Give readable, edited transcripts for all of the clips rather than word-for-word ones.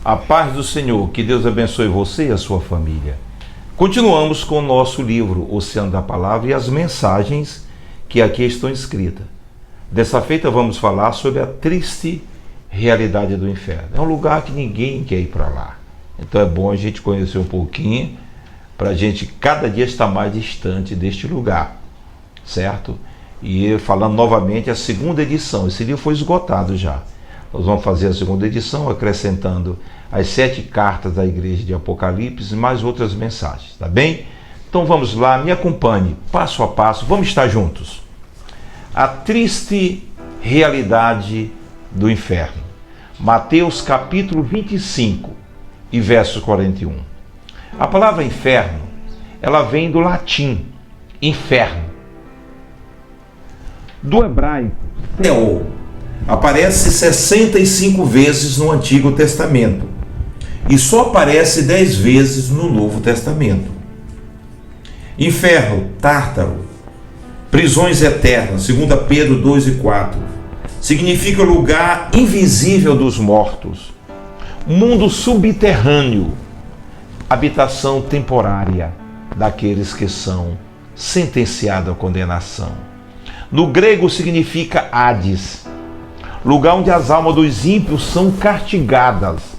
A paz do Senhor, que Deus abençoe você e a sua família. Continuamos com o nosso livro Oceano da Palavra e as mensagens que aqui estão escritas. Dessa feita vamos falar sobre a triste realidade do inferno. É um lugar que ninguém quer ir para lá. Então é bom a gente conhecer um pouquinho para a gente cada dia estar mais distante deste lugar, certo? E falando novamente a segunda edição, esse livro foi esgotado já. Nós vamos fazer a segunda edição, acrescentando as 7 cartas da igreja de Apocalipse, mais outras mensagens, tá bem? Então vamos lá, me acompanhe, passo a passo, vamos estar juntos. A triste realidade do inferno. Mateus capítulo 25 e verso 41. A palavra inferno, ela vem do latim, inferno. Do hebraico, Sheol. Aparece 65 vezes no Antigo Testamento e só aparece 10 vezes no Novo Testamento. Inferno, Tártaro, prisões eternas, 2 Pedro 2 e 4, significa lugar invisível dos mortos, mundo subterrâneo, habitação temporária daqueles que são sentenciados à condenação. No grego significa Hades, lugar onde as almas dos ímpios são castigadas.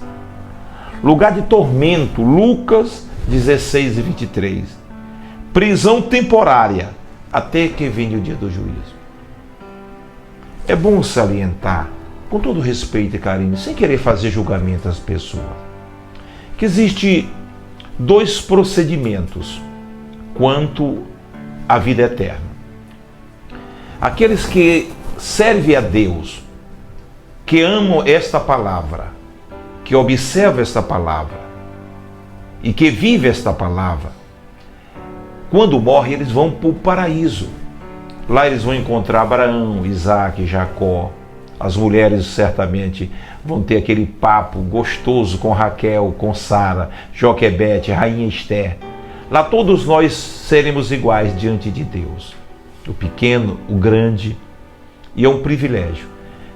Lugar de tormento, Lucas 16 e 23. Prisão temporária, até que venha o dia do juízo. É bom salientar, com todo respeito e carinho, sem querer fazer julgamento às pessoas, que existe 2 procedimentos quanto à vida eterna. Aqueles que servem a Deus, que amam esta palavra, que observam esta palavra e que vivem esta palavra, quando morrem eles vão para o paraíso. Lá eles vão encontrar Abraão, Isaac, Jacó. As mulheres certamente vão ter aquele papo gostoso com Raquel, com Sara, Joquebede, Rainha Esther. Lá todos nós seremos iguais diante de Deus. O pequeno, o grande, e é um privilégio.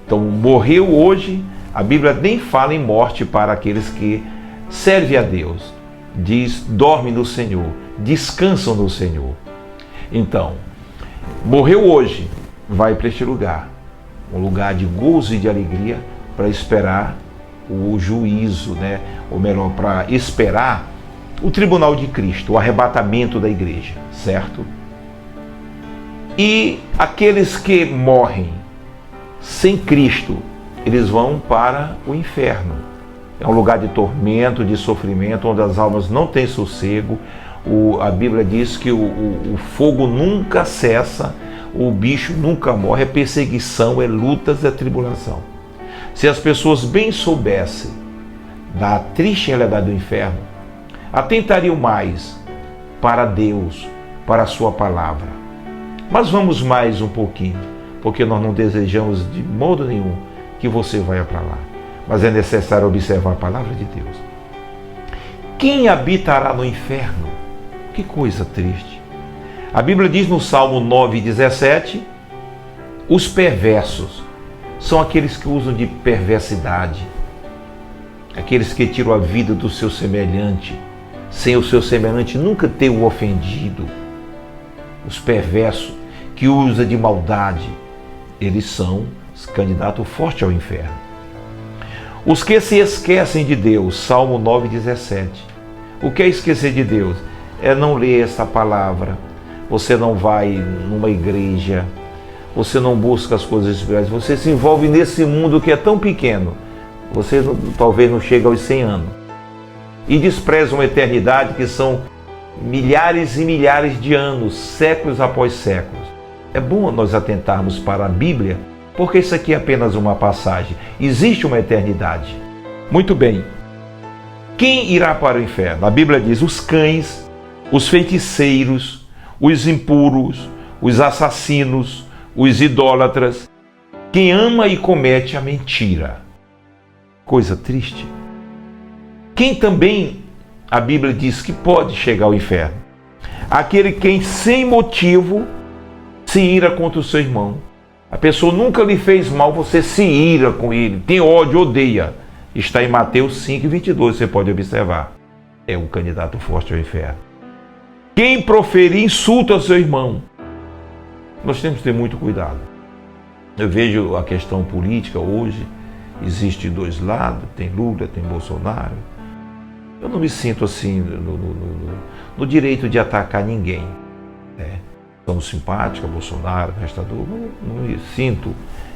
Então, morreu hoje, a Bíblia nem fala em morte para aqueles que servem a Deus. Diz, dorme no Senhor, descansam no Senhor. Então, morreu hoje, vai para este lugar. Um lugar de gozo e de alegria para esperar o juízo, né? Ou melhor, para esperar o tribunal de Cristo, o arrebatamento da igreja, certo? E aqueles que morrem sem Cristo, eles vão para o inferno. É um lugar de tormento, de sofrimento, onde as almas não têm sossego. A Bíblia diz que o fogo nunca cessa, o bicho nunca morre, é perseguição, é lutas, é tribulação. Se as pessoas bem soubessem da triste realidade do inferno, atentariam mais para Deus, para a sua palavra. Mas vamos mais um pouquinho, porque nós não desejamos de modo nenhum que você vá para lá. Mas é necessário observar a palavra de Deus. Quem habitará no inferno? Que coisa triste. A Bíblia diz no Salmo 9,17, os perversos são aqueles que usam de perversidade, aqueles que tiram a vida do seu semelhante, sem o seu semelhante nunca ter o ofendido. Os perversos que usam de maldade, eles são os candidatos fortes ao inferno. Os que se esquecem de Deus, Salmo 9,17. O que é esquecer de Deus? É não ler essa palavra. Você não vai numa igreja, você não busca as coisas espirituais, você se envolve nesse mundo que é tão pequeno. Você talvez não chegue aos 100 anos. E despreza uma eternidade que são milhares e milhares de anos, séculos após séculos. É bom nós atentarmos para a Bíblia, porque isso aqui é apenas uma passagem. Existe uma eternidade. Muito bem. Quem irá para o inferno? A Bíblia diz: os cães, os feiticeiros, os impuros, os assassinos, os idólatras, quem ama e comete a mentira. Coisa triste. Quem também, a Bíblia diz que pode chegar ao inferno? Aquele quem sem motivo se ira contra o seu irmão. A pessoa nunca lhe fez mal, você se ira com ele, tem ódio, odeia. Está em Mateus 5:22, você pode observar. É o candidato forte ao inferno. Quem proferir insulto ao seu irmão. Nós temos que ter muito cuidado. Eu vejo a questão política hoje, existe dois lados, tem Lula, tem Bolsonaro. Eu não me sinto assim no direito de atacar ninguém. Sou simpático a Bolsonaro, Restador, mas não me sinto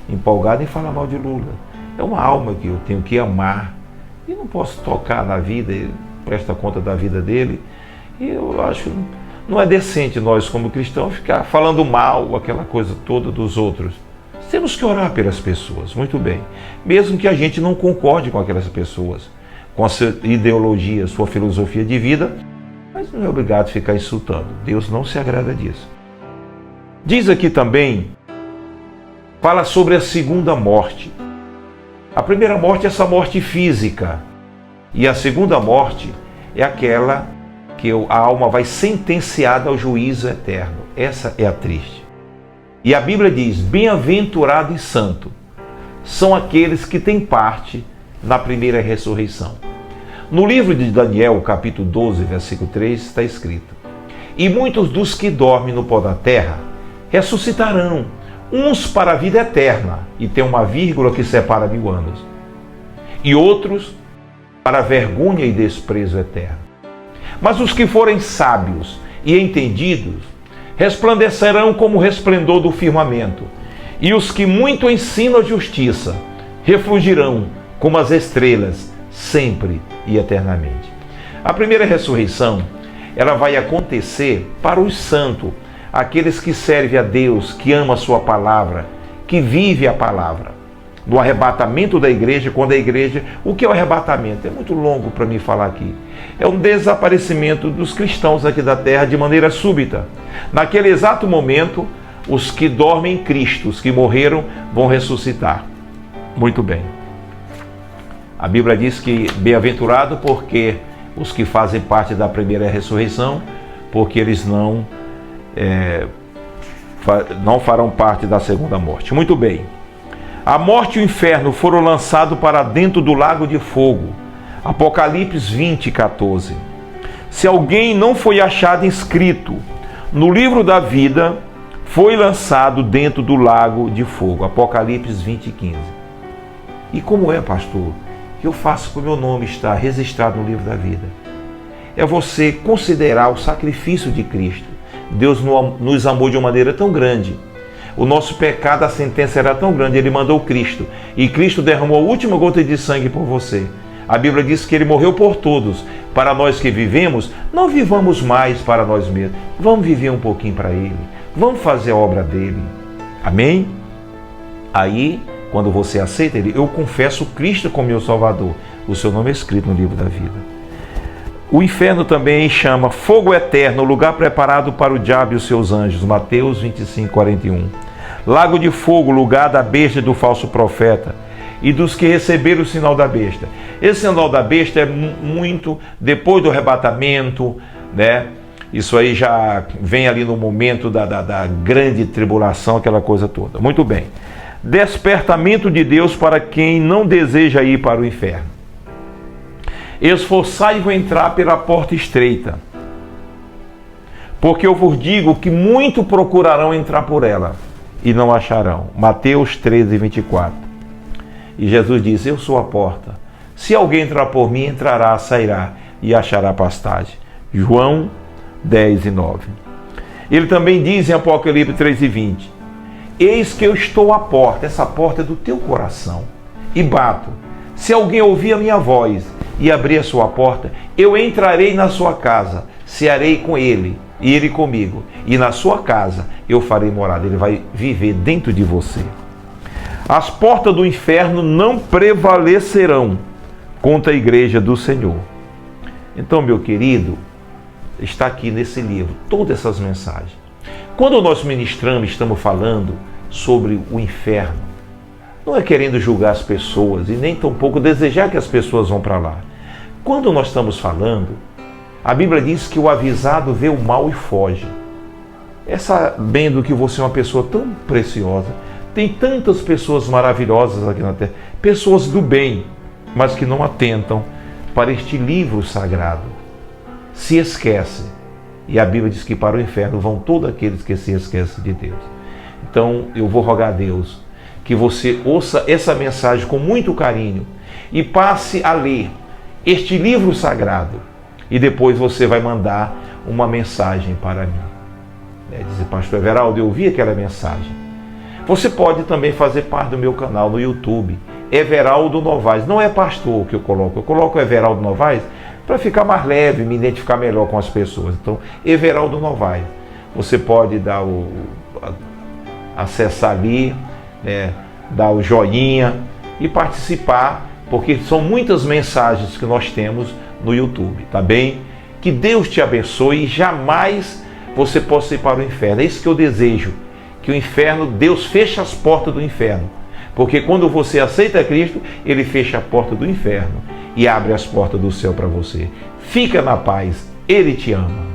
empolgado em falar mal de Lula. É uma alma que eu tenho que amar e não posso tocar na vida, ele presta conta da vida dele. E eu acho que não é decente nós, como cristãos, ficar falando mal, aquela coisa toda dos outros. Temos que orar pelas pessoas, muito bem. Mesmo que a gente não concorde com aquelas pessoas, com a sua ideologia, sua filosofia de vida, mas não é obrigado a ficar insultando. Deus não se agrada disso. Diz aqui também, fala sobre a segunda morte. A primeira morte é essa morte física. E a segunda morte é aquela que a alma vai sentenciada ao juízo eterno. Essa é a triste. E a Bíblia diz, bem-aventurado e santo são aqueles que têm parte na primeira ressurreição. No livro de Daniel, capítulo 12, versículo 3, está escrito: e muitos dos que dormem no pó da terra ressuscitarão, uns para a vida eterna, e tem uma vírgula que separa 1000 anos, e outros para a vergonha e desprezo eterno. Mas os que forem sábios e entendidos resplandecerão como o resplendor do firmamento, e os que muito ensinam a justiça refulgirão como as estrelas, sempre e eternamente. A primeira ressurreição, ela vai acontecer para os santos, aqueles que servem a Deus, que ama a sua palavra, que vive a palavra. No arrebatamento da igreja, quando a igreja... O que é o arrebatamento? É muito longo para mim falar aqui. É um desaparecimento dos cristãos aqui da terra de maneira súbita. Naquele exato momento, os que dormem em Cristo, os que morreram, vão ressuscitar. Muito bem. A Bíblia diz que bem-aventurado porque os que fazem parte da primeira ressurreição, porque eles não farão parte da segunda morte. Muito bem. A morte e o inferno foram lançados para dentro do lago de fogo. Apocalipse 20:14. Se alguém não foi achado inscrito no livro da vida, foi lançado dentro do lago de fogo. Apocalipse 20:15. E como é, pastor? Eu faço para o meu nome estar registrado no livro da vida. É você considerar o sacrifício de Cristo. Deus nos amou de uma maneira tão grande. O nosso pecado, a sentença era tão grande, Ele mandou Cristo. E Cristo derramou a última gota de sangue por você. A Bíblia diz que Ele morreu por todos. Para nós que vivemos, não vivamos mais para nós mesmos. Vamos viver um pouquinho para Ele. Vamos fazer a obra dEle. Amém? Aí, quando você aceita Ele, eu confesso Cristo como meu Salvador. O seu nome é escrito no livro da vida. O inferno também chama fogo eterno, lugar preparado para o diabo e os seus anjos. Mateus 25:41. Lago de fogo, lugar da besta e do falso profeta, e dos que receberam o sinal da besta. Esse sinal da besta é muito depois do arrebatamento, né? Isso aí já vem ali no momento da grande tribulação, aquela coisa toda. Muito bem. Despertamento de Deus para quem não deseja ir para o inferno. Esforçai-vos a entrar pela porta estreita, porque eu vos digo que muito procurarão entrar por ela e não acharão. Mateus 13:24. E Jesus disse: eu sou a porta. Se alguém entrar por mim, entrará, sairá e achará pastagem. João 10:9. Ele também diz em Apocalipse 3:20: eis que eu estou à porta, essa porta é do teu coração, e bato. Se alguém ouvir a minha voz e abrir a sua porta, eu entrarei na sua casa, cearei com ele e ele comigo, e na sua casa eu farei morada. Ele vai viver dentro de você. As portas do inferno não prevalecerão contra a igreja do Senhor. Então, meu querido, está aqui nesse livro todas essas mensagens. Quando nós ministramos, estamos falando sobre o inferno, não é querendo julgar as pessoas e nem tampouco desejar que as pessoas vão para lá. Quando nós estamos falando, a Bíblia diz que o avisado vê o mal e foge. É sabendo que você é uma pessoa tão preciosa, tem tantas pessoas maravilhosas aqui na terra, pessoas do bem, mas que não atentam para este livro sagrado. Se esquece. E a Bíblia diz que para o inferno vão todos aqueles que se esquecem de Deus. Então eu vou rogar a Deus que você ouça essa mensagem com muito carinho e passe a ler este livro sagrado. E depois você vai mandar uma mensagem para mim. Dizer, pastor Everaldo, eu ouvi aquela mensagem. Você pode também fazer parte do meu canal no YouTube, Everaldo Novaes. Não é pastor que eu coloco Everaldo Novaes para ficar mais leve, me identificar melhor com as pessoas. Então, Everaldo Novaes. Você pode acessar ali, dar o joinha e participar, porque são muitas mensagens que nós temos no YouTube, tá bem? Que Deus te abençoe e jamais você possa ir para o inferno. É isso que eu desejo, que o inferno, Deus feche as portas do inferno. Porque quando você aceita Cristo, Ele fecha a porta do inferno e abre as portas do céu para você. Fica na paz, Ele te ama.